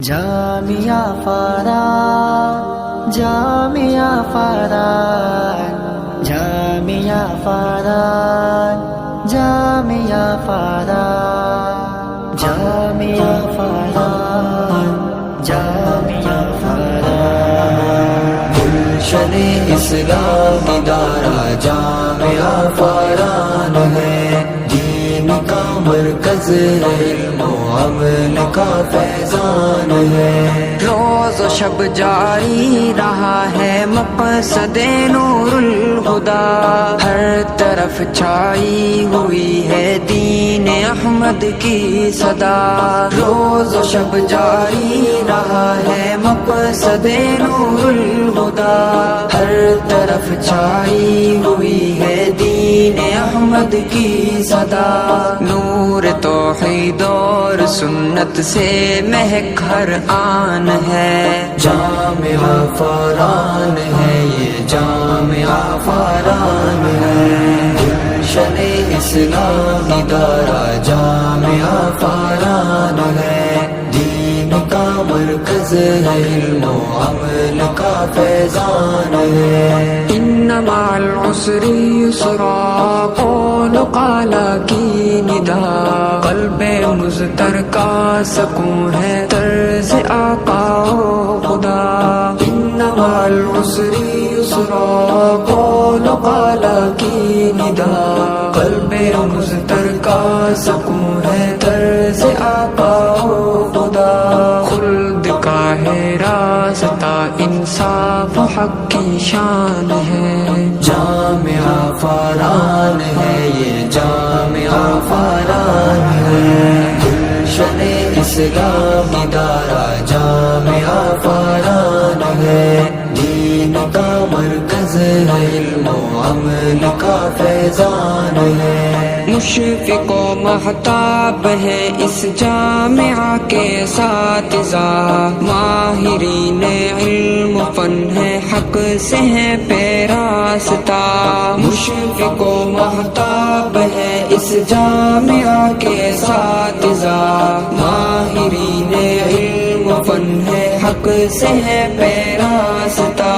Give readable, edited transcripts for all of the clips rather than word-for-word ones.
جامعہ فاران، جامعہ فاران، جامعہ فاران، جامعہ فاران، جامعہ فاران، جامعہ فاران، گلشن اسلام ادارہ جامعہ فاران ہے، دین کا مرکز علم و عمل کا فیضان ہے، روز و شب جاری رہا ہے مقصد نور الہدا، ہر طرف چھائی ہوئی ہے دین احمد کی صدا، روز و شب جاری رہا ہے مقصد نور الہدا، ہر طرف چھائی ہوئی ہے دین احمد کی صدا، نور توحید اور سنت سے مہک ہر آن ہے، جامعہ فاران ہے یہ جامعہ فاران ہے، گلشن اسلام ادارہ جامعہ فاران ہے، دین کا مرکز علم و عمل کا فیضان ہے، ان مع العسر یسرا قول قال کی ندا، قلب مضطر کا سکون ہے طرز آقا و خدا، ان مع العسر یسرا قول قال کی ندا، قلب مضطر کا سکون ہے طرز آقا و خدا، خلد کا ہے راستہ انصاف حق کی شان ہے، جامعہ فاران ہے یہ جامعہ فاران ہے، گلشن اسلام ادارہ جامعہ فاران ہے، دین کا مرکز علم و عمل کا فیضان ہے، مشفق و مہتاب ہے اس جامعہ کے اساتذہ، ماہرین علم و فن ہے حق سے ہے پیراستہ، مشفق و مہتاب ہے اس جامعہ کے اساتذہ، ماہرین علم و فن ہے حق سے ہے پیراستہ،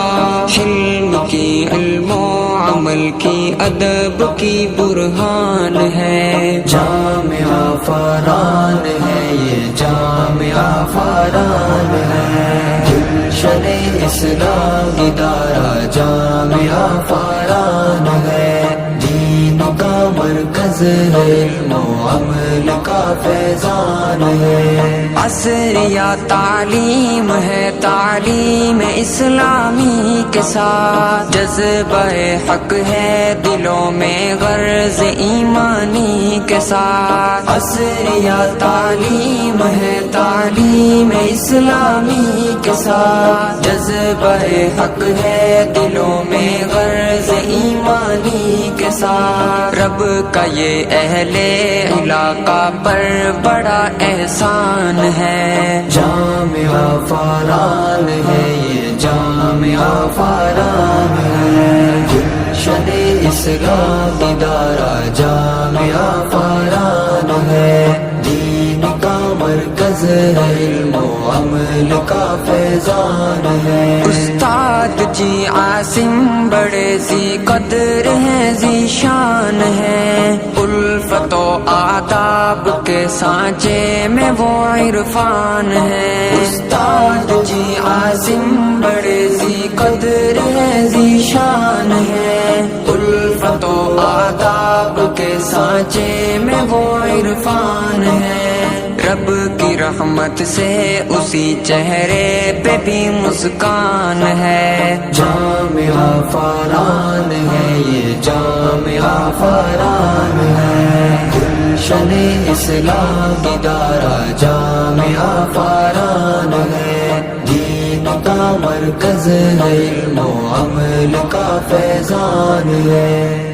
علم کی علم و عمل کی ادب کی برہان ہے، جامعہ فاران ہے یہ جامعہ فاران ہے، گلشن اسلام ادارہ جامعہ فاران ہے، دین کا مرکز علم و عمل کا فیضان ہے، عصریہ تعلیم ہے تعلیم اسلامی کے ساتھ، جذبہ حق ہے دلوں میں غرض ایمانی کے ساتھ، عصریہ تعلیم ہے تعلیم اسلامی کے ساتھ، جذبہ حق ہے دلوں میں غرض ایمانی کے ساتھ، رب کا یہ اہل علاقہ پر بڑا احسان ہے، جامعہ فاران ہے یہ جامعہ فاران ہے، گلشن اسلام ادارہ جامعہ فاران ہے، دین کا مرکز علم و عمل کا فیضان ہے، استاد جی عاصم بڑے ذی قدر ہیں ذی شان ہیں، الفت و آداب کے سانچے میں وہ عرفان ہیں، استاد جی عاصم بڑے ذی قدر ہیں ذی شان ہیں، الفت و آداب کے سانچے میں وہ عرفان ہیں، رب کی رحمت سے اسی چہرے پہ بھی مسکان ہے، جامعہ فاران ہے یہ جامعہ فاران ہے، گلشن اسلام ادارہ جامعہ فاران ہے، دین کا مرکز علم و عمل کا فیضان ہے۔